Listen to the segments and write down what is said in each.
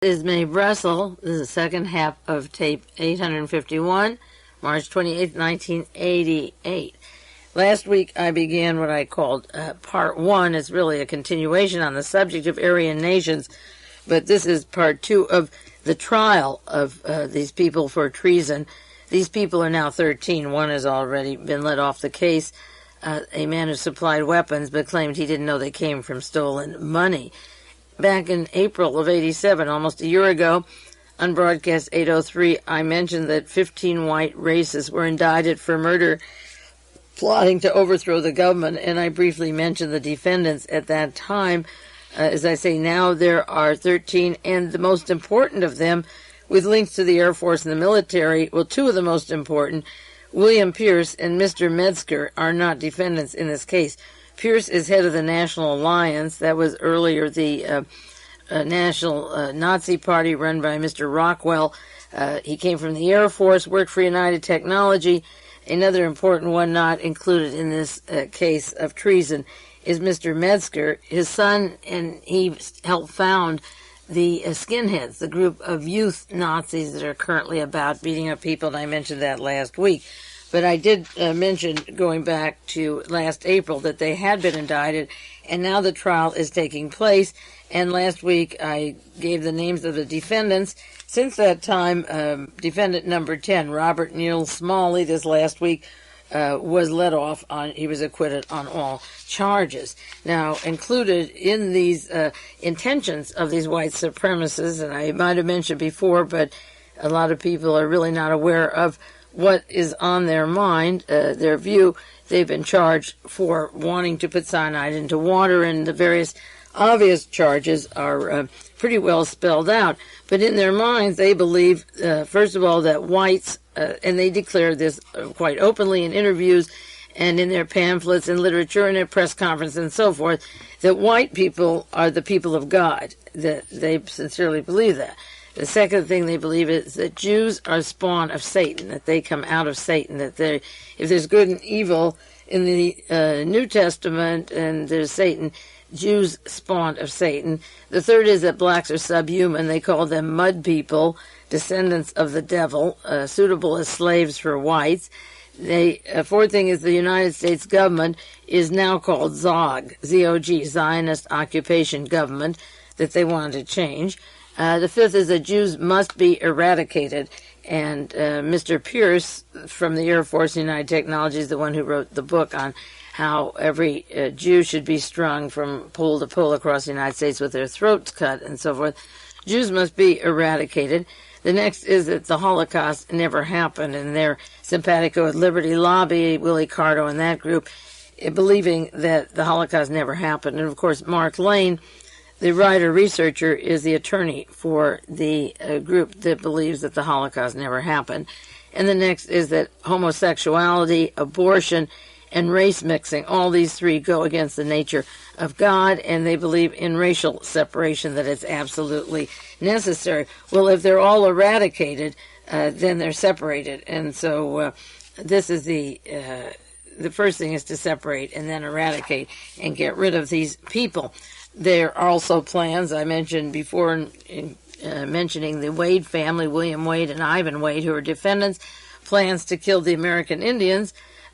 This is Mae Brussel. This is the second half of tape 851, March 28, 1988. Last week I began what I called part one. It's really a continuation on the subject of Aryan nations, but this is part two of the trial of these people for treason. These people are now 13. One has already been let off the case, a man who supplied weapons but claimed he didn't know they came from stolen money. Back in April of 87, almost a year ago, on broadcast 803, I mentioned that 15 white racists were indicted for murder, plotting to overthrow the government, and I briefly mentioned the defendants at that time. As I say, now there are 13, and the most important of them, with links to the Air Force and the military, well, two of the most important, William Pierce and Mr. Metzger, are not defendants in this case. Pierce is head of the National Alliance. That was earlier the National Nazi Party run by Mr. Rockwell. He came from the Air Force, worked for United Technology. Another important one not included in this case of treason is Mr. Metzger. His son, and he helped found the skinheads, the group of youth Nazis that are currently about beating up people, and I mentioned that last week. But I did mention, going back to last April, that they had been indicted, and now the trial is taking place. And last week I gave the names of the defendants. Since that time, defendant number 10, Robert Neil Smalley, this last week, was let off on, he was acquitted on all charges. Now, included in these intentions of these white supremacists, and I might have mentioned before, but a lot of people are really not aware of what is on their mind, their view. They've been charged for wanting to put cyanide into water, and the various obvious charges are pretty well spelled out. But in their minds, they believe, first of all, that whites, and they declare this quite openly in interviews and in their pamphlets and literature and at press conferences and so forth, that white people are the people of God. That they sincerely believe that. The second thing they believe is that Jews are spawn of Satan, that they come out of Satan, that if there's good and evil in the New Testament and there's Satan, Jews spawned of Satan. The third is that blacks are subhuman. They call them mud people, descendants of the devil, suitable as slaves for whites. Fourth thing is the United States government is now called ZOG, Z-O-G, Zionist Occupation Government, that they want to change. The fifth is that Jews must be eradicated, and Mr. Pierce from the Air Force and United Technology is the one who wrote the book on how every Jew should be strung from pole to pole across the United States with their throats cut and so forth. Jews must be eradicated. The next is that the Holocaust never happened, and their simpatico at Liberty Lobby, Willie Carto and that group, believing that the Holocaust never happened. And of course, Mark Lane, the writer-researcher, is the attorney for the group that believes that the Holocaust never happened. And the next is that homosexuality, abortion, and race mixing, all these three go against the nature of God, and they believe in racial separation, that it's absolutely necessary. Well, if they're all eradicated, then they're separated. And so this is the first thing is to separate and then eradicate and get rid of these people. There are also plans, I mentioned before in mentioning the Wade family, William Wade and Ivan Wade, who are defendants, plans to kill the American Indians,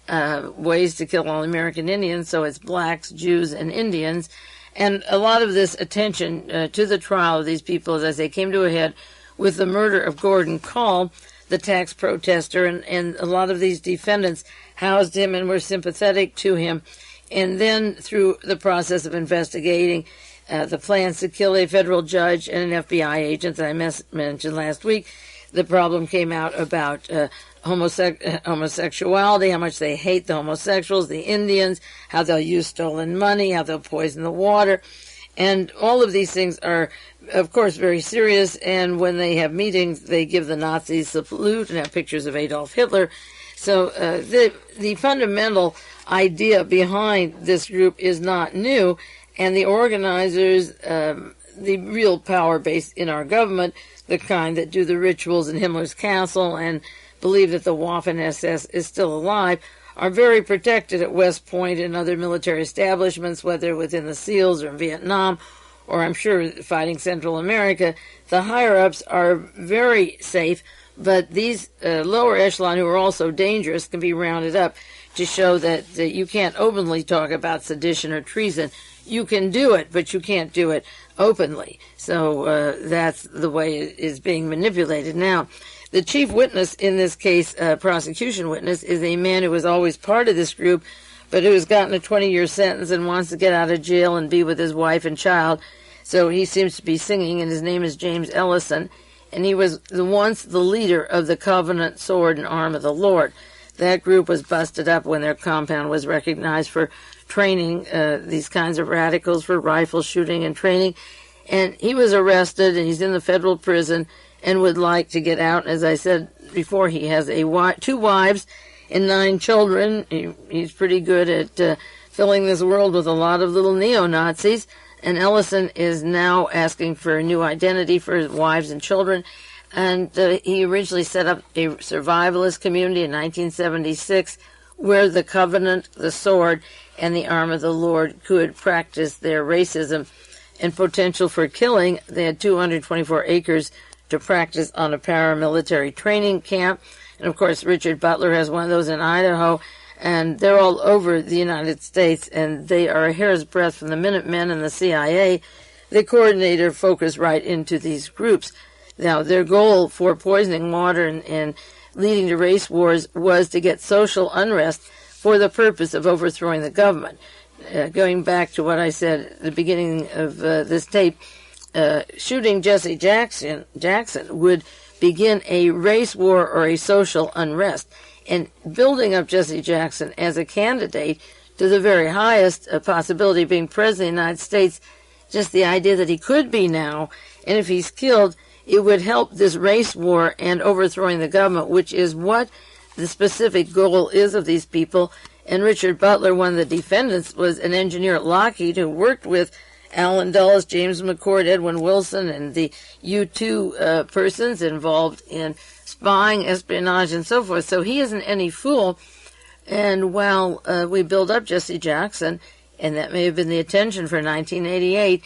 ways to kill all American Indians, so it's blacks, Jews, and Indians. And a lot of this attention to the trial of these people, as I say, came to a head with the murder of Gordon Call, the tax protester, and a lot of these defendants housed him and were sympathetic to him. And then through the process of investigating the plans to kill a federal judge and an FBI agent that I mentioned last week, the problem came out about homosexuality, how much they hate the homosexuals, the Indians, how they'll use stolen money, how they'll poison the water. And all of these things are, of course, very serious. And when they have meetings, they give the Nazis the salute and have pictures of Adolf Hitler. So the fundamental idea behind this group is not new, and the organizers, the real power base in our government, the kind that do the rituals in Himmler's castle and believe that the Waffen-SS is still alive, are very protected at West Point and other military establishments, whether within the SEALs or in Vietnam or I'm sure fighting Central America, the higher-ups are very safe, but these lower echelon, who are also dangerous, can be rounded up to show that you can't openly talk about sedition or treason. You can do it, but you can't do it openly. So that's the way it is being manipulated. Now, the chief witness in this case, prosecution witness, is a man who was always part of this group, but who has gotten a 20-year sentence and wants to get out of jail and be with his wife and child. So he seems to be singing, and his name is James Ellison, and he was once the leader of the Covenant Sword and Arm of the Lord. That group was busted up when their compound was recognized for training these kinds of radicals for rifle shooting and training. And he was arrested, and he's in the federal prison and would like to get out. As I said before, he has 2 wives and 9 children. He's pretty good at filling this world with a lot of little neo-Nazis. And Ellison is now asking for a new identity for his wives and children. And he originally set up a survivalist community in 1976 where the covenant, the sword, and the arm of the Lord could practice their racism and potential for killing. They had 224 acres to practice on a paramilitary training camp. And, of course, Richard Butler has one of those in Idaho. And they're all over the United States, and they are a hair's breadth from the Minutemen and the CIA. They coordinate or focus right into these groups. Now, their goal for poisoning water and leading to race wars was to get social unrest for the purpose of overthrowing the government. Going back to what I said at the beginning of this tape, shooting Jesse Jackson would begin a race war or a social unrest. And building up Jesse Jackson as a candidate to the very highest possibility of being president of the United States, just the idea that he could be now, and if he's killed, it would help this race war and overthrowing the government, which is what the specific goal is of these people. And Richard Butler, one of the defendants, was an engineer at Lockheed who worked with Alan Dulles, James McCord, Edwin Wilson, and the U-2 persons involved in spying, espionage, and so forth. So he isn't any fool. And while we build up Jesse Jackson, and that may have been the attention for 1988,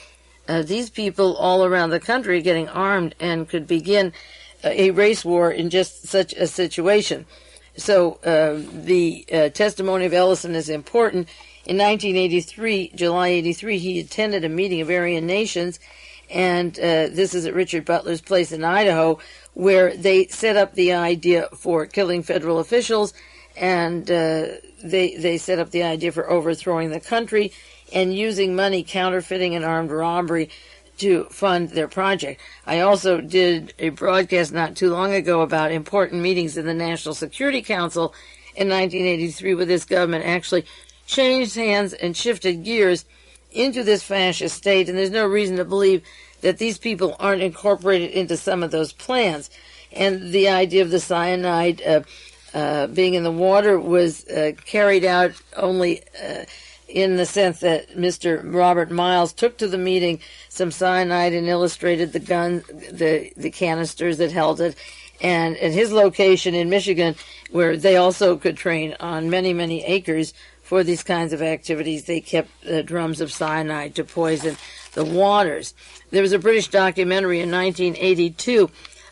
these people all around the country are getting armed and could begin a race war in just such a situation. So the testimony of Ellison is important. In 1983, July 83, he attended a meeting of Aryan nations, and this is at Richard Butler's place in Idaho, where they set up the idea for killing federal officials, and they set up the idea for overthrowing the country and using money, counterfeiting, and armed robbery to fund their project. I also did a broadcast not too long ago about important meetings in the National Security Council in 1983, where this government actually changed hands and shifted gears into this fascist state, and there's no reason to believe that these people aren't incorporated into some of those plans. And the idea of the cyanide being in the water was carried out only in the sense that Mr. Robert Miles took to the meeting some cyanide and illustrated the gun, the canisters that held it, and at his location in Michigan, where they also could train on many, many acres for these kinds of activities, they kept drums of cyanide to poison the waters. There was a British documentary in 1982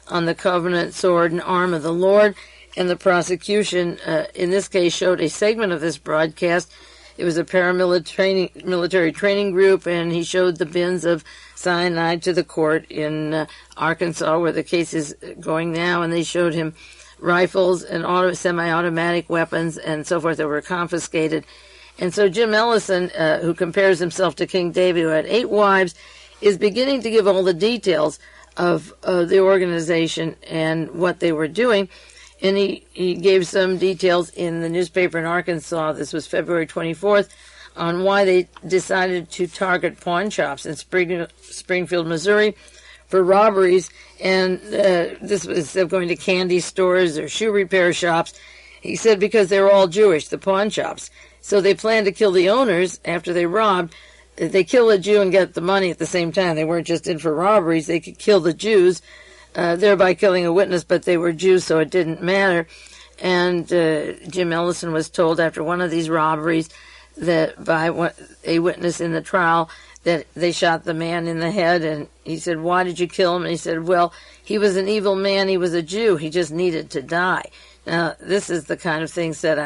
on the Covenant Sword and Arm of the Lord, and the prosecution in this case showed a segment of this broadcast. It was a paramilitary training group, and he showed the bins of cyanide to the court in Arkansas, where the case is going now, and they showed him rifles and semi-automatic weapons and so forth that were confiscated. And so Jim Ellison, who compares himself to King David, who had 8 wives, is beginning to give all the details of the organization and what they were doing. And he gave some details in the newspaper in Arkansas, this was February 24th, on why they decided to target pawn shops in Springfield, Missouri, for robberies. And this was instead of going to candy stores or shoe repair shops. He said because they were all Jewish, the pawn shops. So they planned to kill the owners after they robbed. They kill a Jew and get the money at the same time. They weren't just in for robberies. They could kill the Jews, thereby killing a witness, but they were Jews, so it didn't matter. And Jim Ellison was told after one of these robberies that by a witness in the trial that they shot the man in the head, and he said, "Why did you kill him?" And he said, "Well, he was an evil man. He was a Jew. He just needed to die." Now, this is the kind of thing said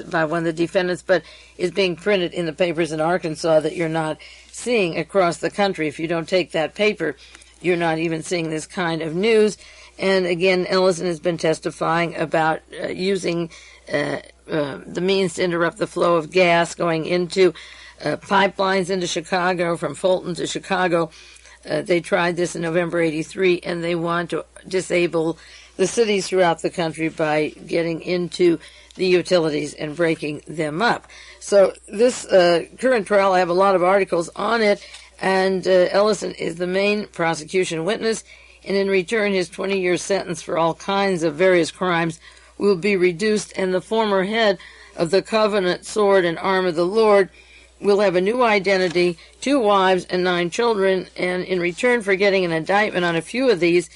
by one of the defendants, but is being printed in the papers in Arkansas that you're not seeing across the country. If you don't take that paper, you're not even seeing this kind of news. And again, Ellison has been testifying about using the means to interrupt the flow of gas going into pipelines into Chicago, from Fulton to Chicago. They tried this in November '83, and they want to disable the cities throughout the country by getting into the utilities and breaking them up. So this current trial, I have a lot of articles on it, and Ellison is the main prosecution witness, and in return his 20-year sentence for all kinds of various crimes will be reduced, and the former head of the Covenant Sword and Arm of the Lord will have a new identity, 2 wives and 9 children, and in return for getting an indictment on a few of these,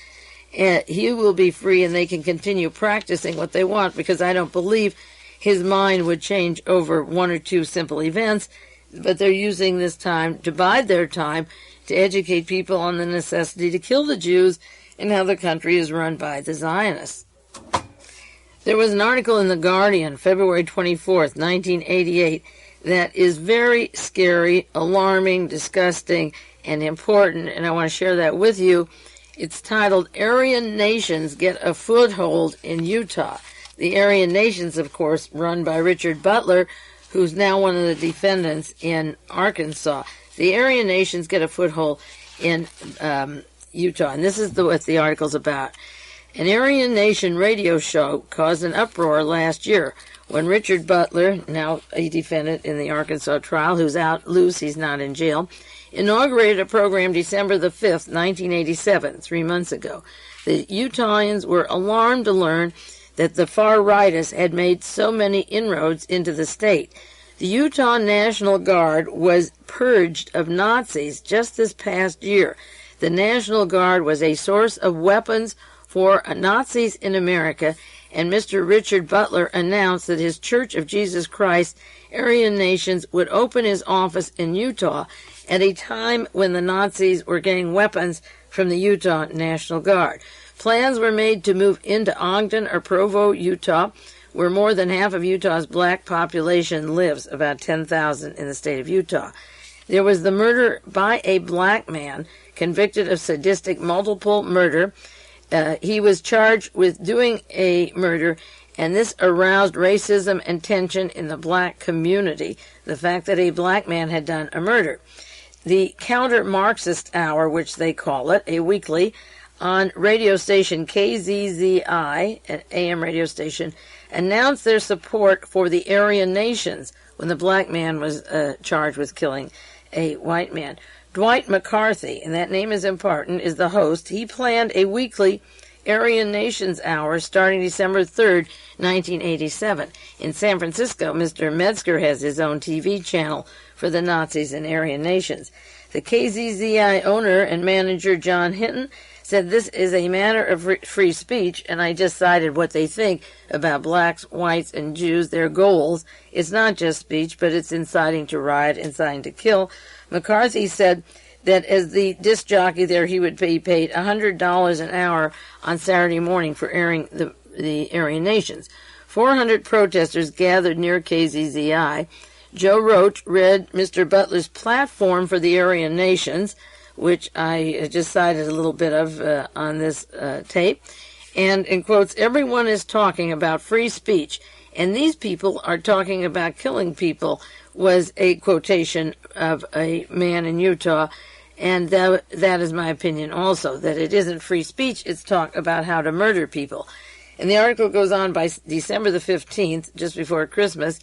he will be free and they can continue practicing what they want, because I don't believe his mind would change over 1 or 2 simple events, but they're using this time to bide their time to educate people on the necessity to kill the Jews and how the country is run by the Zionists. There was an article in The Guardian, February 24th, 1988, that is very scary, alarming, disgusting, and important, and I want to share that with you. It's titled, "Aryan Nations Get a Foothold in Utah." The Aryan Nations, of course, run by Richard Butler, who's now one of the defendants in Arkansas. The Aryan Nations get a foothold in Utah, and this is what the article's about. An Aryan Nation radio show caused an uproar last year when Richard Butler, now a defendant in the Arkansas trial, who's out loose, he's not in jail, inaugurated a program December the 5th, 1987, 3 months ago. The Utahns were alarmed to learn that the far rightists had made so many inroads into the state. The Utah National Guard was purged of Nazis just this past year. The National Guard was a source of weapons for Nazis in America, and Mr. Richard Butler announced that his Church of Jesus Christ, Aryan Nations, would open his office in Utah at a time when the Nazis were getting weapons from the Utah National Guard. Plans were made to move into Ogden or Provo, Utah, where more than half of Utah's black population lives, about 10,000 in the state of Utah. There was the murder by a black man convicted of sadistic multiple murder. He was charged with doing a murder, and this aroused racism and tension in the black community, the fact that a black man had done a murder. The Counter-Marxist Hour, which they call it, a weekly, on radio station KZZI, an AM radio station, announced their support for the Aryan Nations when the black man was charged with killing a white man. Dwight McCarthy, and that name is important, is the host. He planned a weekly Aryan Nations Hour starting December 3rd, 1987. In San Francisco, Mr. Metzger has his own TV channel for the Nazis and Aryan Nations. The KZZI owner and manager, John Hinton, said this is a matter of free speech, and I just cited what they think about blacks, whites, and Jews, their goals. It's not just speech, but it's inciting to riot, inciting to kill. McCarthy said that as the disc jockey there, he would be paid $100 an hour on Saturday morning for airing the Aryan Nations. 400 protesters gathered near KZZI. Joe Roach read Mr. Butler's platform for the Aryan Nations, which I just cited a little bit of on this tape, and in quotes, "Everyone is talking about free speech, and these people are talking about killing people," was a quotation of a man in Utah, and that is my opinion also, that it isn't free speech, it's talk about how to murder people. And the article goes on by December the 15th, just before Christmas.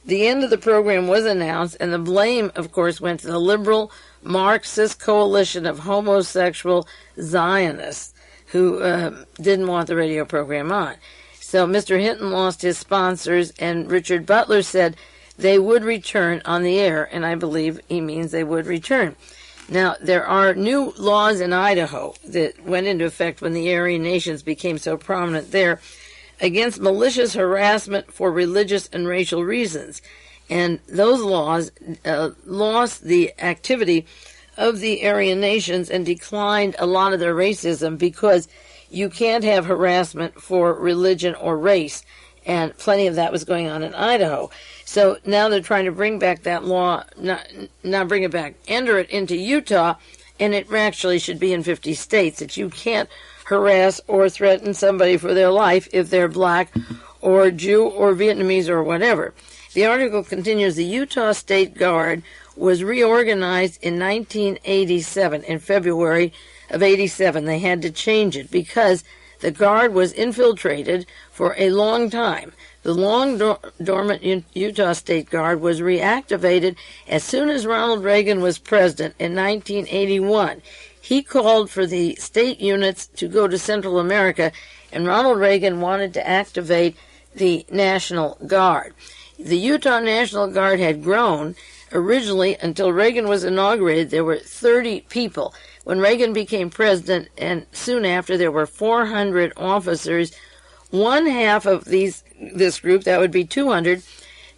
The end of the program was announced, and the blame, of course, went to the liberal Marxist coalition of homosexual Zionists who didn't want the radio program on. So Mr. Hinton lost his sponsors, and Richard Butler said they would return on the air, and I believe he means they would return. Now, there are new laws in Idaho that went into effect when the Aryan Nations became so prominent there against malicious harassment for religious and racial reasons. And those laws lost the activity of the Aryan nations and declined a lot of their racism, because you can't have harassment for religion or race. And plenty of that was going on in Idaho. So now they're trying to bring back that law, not bring it back, enter it into Utah, and it actually should be in 50 states, that you can't harass or threaten somebody for their life if they're black or Jew or Vietnamese or whatever. The article continues, the Utah State Guard was reorganized in 1987, in February of 87. They had to change it because the Guard was infiltrated for a long time. The long-dormant Utah State Guard was reactivated as soon as Ronald Reagan was president in 1981. He called for the state units to go to Central America, and Ronald Reagan wanted to activate the National Guard. The Utah National Guard had grown. Originally, until Reagan was inaugurated, there were 30 people. When Reagan became president, and soon after, there were 400 officers. One half of this group, that would be 200,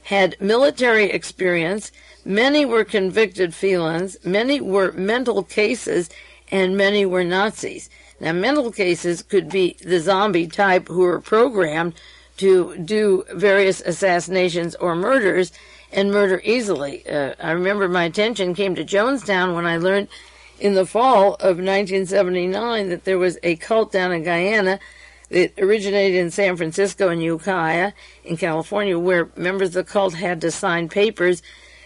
had military experience. Many were convicted felons. Many were mental cases, and many were Nazis. Now, mental cases could be the zombie type who were programmed to do various assassinations or murders, and murder easily. I remember my attention came to Jonestown when I learned in the fall of 1979 that there was a cult down in Guyana that originated in San Francisco and Ukiah in California, where members of the cult had to sign papers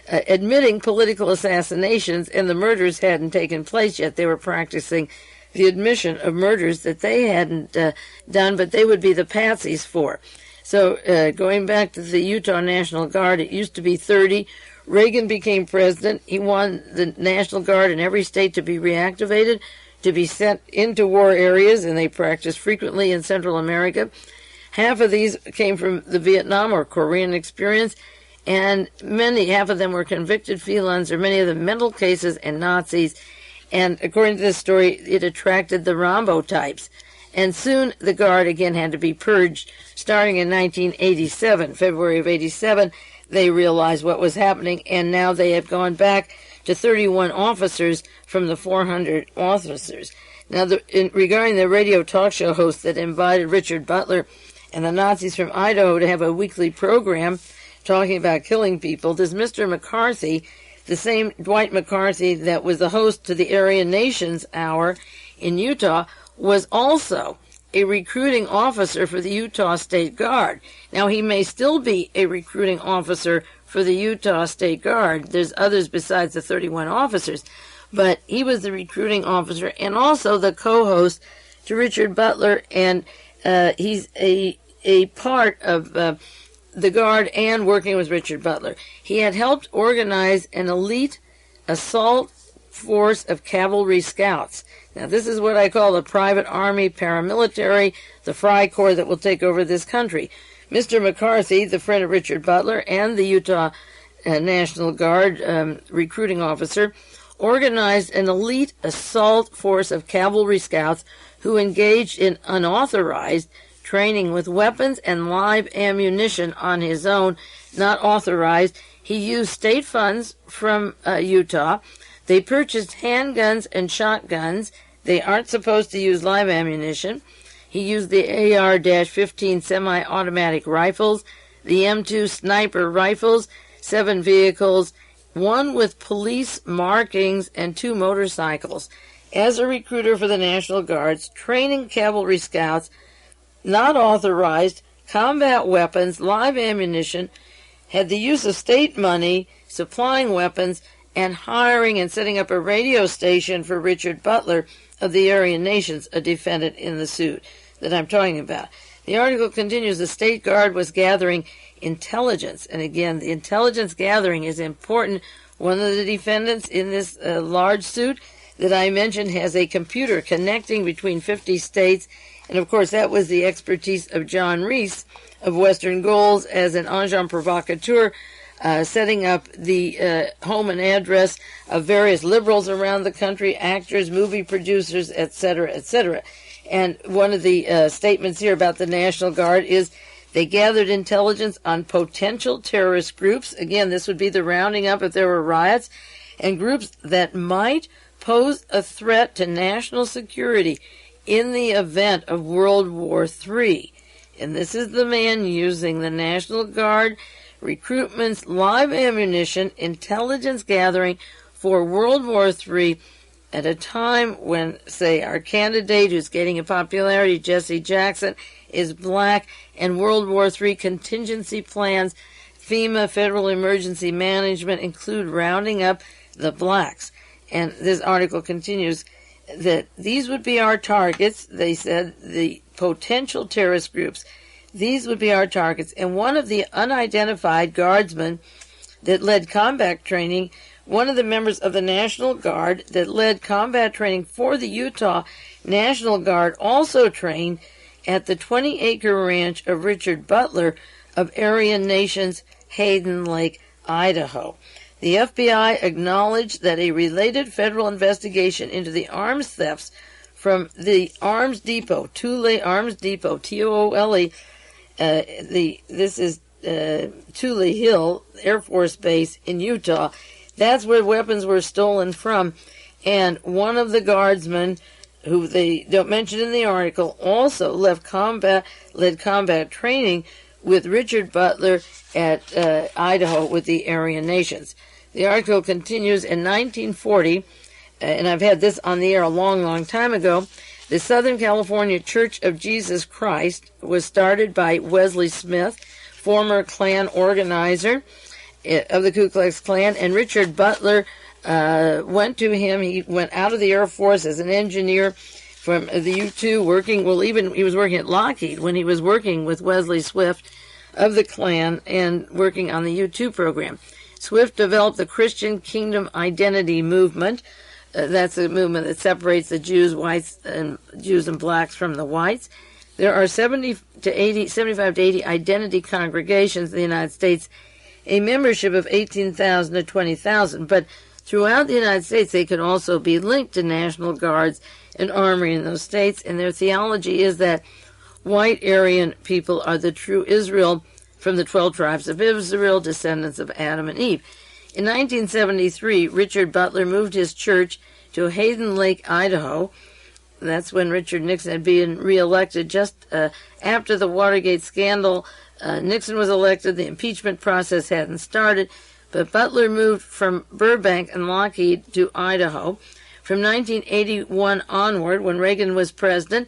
admitting political assassinations, and the murders hadn't taken place yet. They were practicing the admission of murders that they hadn't done, but they would be the patsies for. So going back to the Utah National Guard, it used to be 30. Reagan became president. He wanted the National Guard in every state to be reactivated, to be sent into war areas, and they practiced frequently in Central America. Half of these came from the Vietnam or Korean experience, and half of them were convicted felons, or many of them mental cases and Nazis. And according to this story, it attracted the Rambo types. And soon the Guard again had to be purged. Starting in 1987, February of 87, they realized what was happening, and now they have gone back to 31 officers from the 400 officers. Now, regarding the radio talk show host that invited Richard Butler and the Nazis from Idaho to have a weekly program talking about killing people, this Mr. McCarthy, the same Dwight McCarthy that was the host to the Aryan Nations Hour in Utah, was also a recruiting officer for the Utah State Guard. Now, he may still be a recruiting officer for the Utah State Guard. There's others besides the 31 officers, but he was the recruiting officer and also the co-host to Richard Butler, and he's a part of the Guard and working with Richard Butler. He had helped organize an elite assault force of cavalry scouts. Now, this is what I call the private army paramilitary, the Fry Corps that will take over this country. Mr. McCarthy, the friend of Richard Butler and the Utah National Guard recruiting officer, organized an elite assault force of cavalry scouts who engaged in unauthorized training with weapons and live ammunition on his own, not authorized. He used state funds from Utah. They purchased handguns and shotguns. They aren't supposed to use live ammunition. He used the AR-15 semi-automatic rifles, the M2 sniper rifles, 7 vehicles, 1 with police markings, and 2 motorcycles. As a recruiter for the National Guards, training cavalry scouts, not authorized, combat weapons, live ammunition, had the use of state money, supplying weapons, and hiring and setting up a radio station for Richard Butler of the Aryan Nations, a defendant in the suit that I'm talking about. The article continues, the State Guard was gathering intelligence. And again, the intelligence gathering is important. One of the defendants in this large suit that I mentioned has a computer connecting between 50 states. And of course, that was the expertise of John Reese of Western Goals as an agent provocateur, setting up the home and address of various liberals around the country, actors, movie producers, etc., etc. And one of the statements here about the National Guard is They gathered intelligence on potential terrorist groups. Again, this would be the rounding up if there were riots, and groups that might pose a threat to national security in the event of World War III. And this is the man using the National Guard, recruitments, live ammunition, intelligence gathering for World War III at a time when, say, our candidate who's getting in popularity, Jesse Jackson, is black, and World War III contingency plans, FEMA, Federal Emergency Management, include rounding up the blacks. And this article continues that these would be our targets, they said, the potential terrorist groups. These would be our targets. And one of the unidentified guardsmen that led combat training, one of the members of the National Guard that led combat training for the Utah National Guard, also trained at the 20-acre ranch of Richard Butler of Aryan Nation's Hayden Lake, Idaho. The FBI acknowledged that a related federal investigation into the arms thefts from the Arms Depot, Thule Arms Depot, Toole, this is Thule Hill Air Force Base in Utah. That's where weapons were stolen from. And one of the guardsmen, who they don't mention in the article, also led combat training with Richard Butler at Idaho with the Aryan Nations. The article continues, in 1940, and I've had this on the air a long, long time ago, the Southern California Church of Jesus Christ was started by Wesley Smith, former Klan organizer of the Ku Klux Klan, and Richard Butler went to him. He went out of the Air Force as an engineer from the U-2, he was working at Lockheed when he was working with Wesley Swift of the Klan and working on the U-2 program. Swift developed the Christian Kingdom Identity Movement. That's a movement that separates the Jews and blacks from the whites. There are 75 to 80 identity congregations in the United States, a membership of 18,000 to 20,000. But throughout the United States, they could also be linked to National Guards and Army in those states. And their theology is that white Aryan people are the true Israel from the 12 tribes of Israel, descendants of Adam and Eve. In 1973, Richard Butler moved his church to Hayden Lake, Idaho. That's when Richard Nixon had been reelected. Just after the Watergate scandal, Nixon was elected. The impeachment process hadn't started, but Butler moved from Burbank and Lockheed to Idaho. From 1981 onward, when Reagan was president,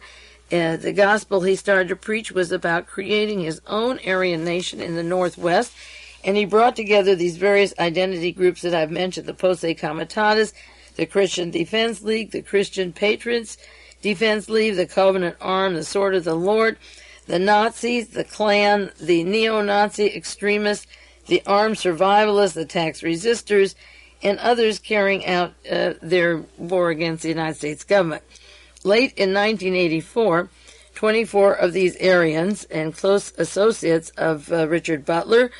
the gospel he started to preach was about creating his own Aryan nation in the Northwest, and he brought together these various identity groups that I've mentioned, the Posse Comitatus, the Christian Defense League, the Christian Patriots Defense League, the Covenant Arm, the Sword of the Lord, the Nazis, the Klan, the neo-Nazi extremists, the armed survivalists, the tax resistors, and others carrying out their war against the United States government. Late in 1984, 24 of these Aryans and close associates of Richard Butler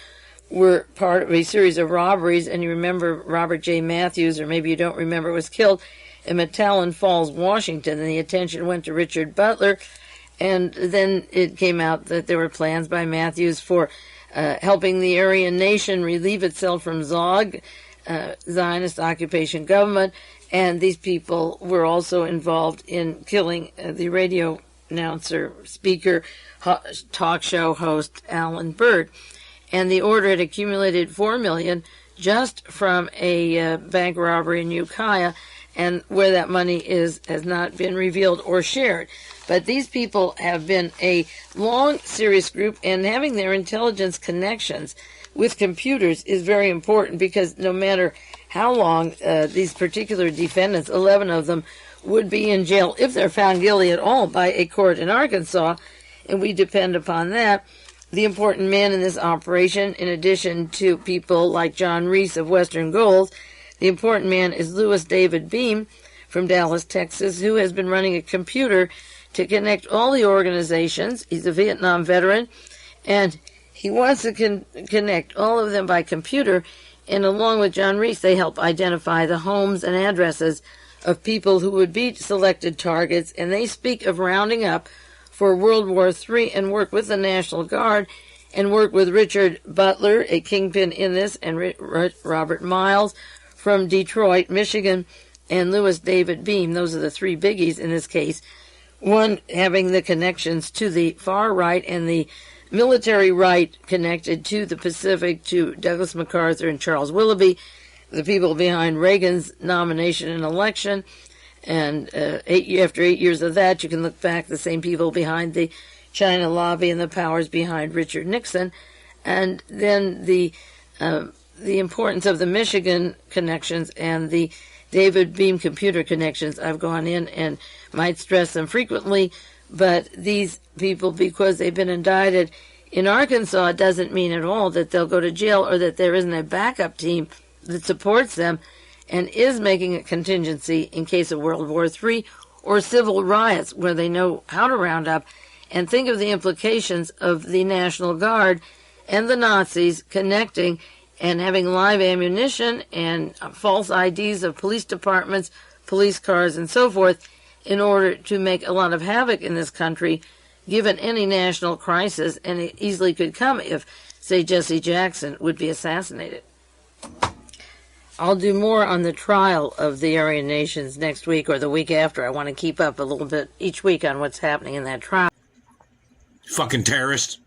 were part of a series of robberies, and you remember Robert J. Matthews, or maybe you don't remember, was killed in Metallan Falls, Washington, and the attention went to Richard Butler, and then it came out that there were plans by Matthews for helping the Aryan nation relieve itself from Zog, Zionist occupation government, and these people were also involved in killing the radio announcer, speaker, talk show host Alan Byrd. And the order had accumulated $4 million just from a bank robbery in Ukiah, and where that money is has not been revealed or shared. But these people have been a long, serious group, and having their intelligence connections with computers is very important, because no matter how long these particular defendants, 11 of them, would be in jail if they're found guilty at all by a court in Arkansas, and we depend upon that. The important man in this operation, in addition to people like John Reese of Western Gold, the important man is Louis David Beam from Dallas, Texas, who has been running a computer to connect all the organizations. He's a Vietnam veteran, and he wants to connect all of them by computer, and along with John Reese, they help identify the homes and addresses of people who would be selected targets, and they speak of rounding up for World War III and worked with the National Guard and worked with Richard Butler, a kingpin in this, and Robert Miles from Detroit, Michigan, and Louis David Beam. Those are the three biggies in this case. One having the connections to the far right and the military right connected to the Pacific, to Douglas MacArthur and Charles Willoughby, the people behind Reagan's nomination and election. And after 8 years of that, you can look back, the same people behind the China lobby and the powers behind Richard Nixon. And then the importance of the Michigan connections and the David Beam computer connections. I've gone in and might stress them frequently, but these people, because they've been indicted in Arkansas, doesn't mean at all that they'll go to jail or that there isn't a backup team that supports them and is making a contingency in case of World War III or civil riots where they know how to round up. And think of the implications of the National Guard and the Nazis connecting and having live ammunition and false IDs of police departments, police cars, and so forth in order to make a lot of havoc in this country, given any national crisis, and it easily could come if, say, Jesse Jackson would be assassinated. I'll do more on the trial of the Aryan nations next week or the week after. I want to keep up a little bit each week on what's happening in that trial. Fucking terrorist.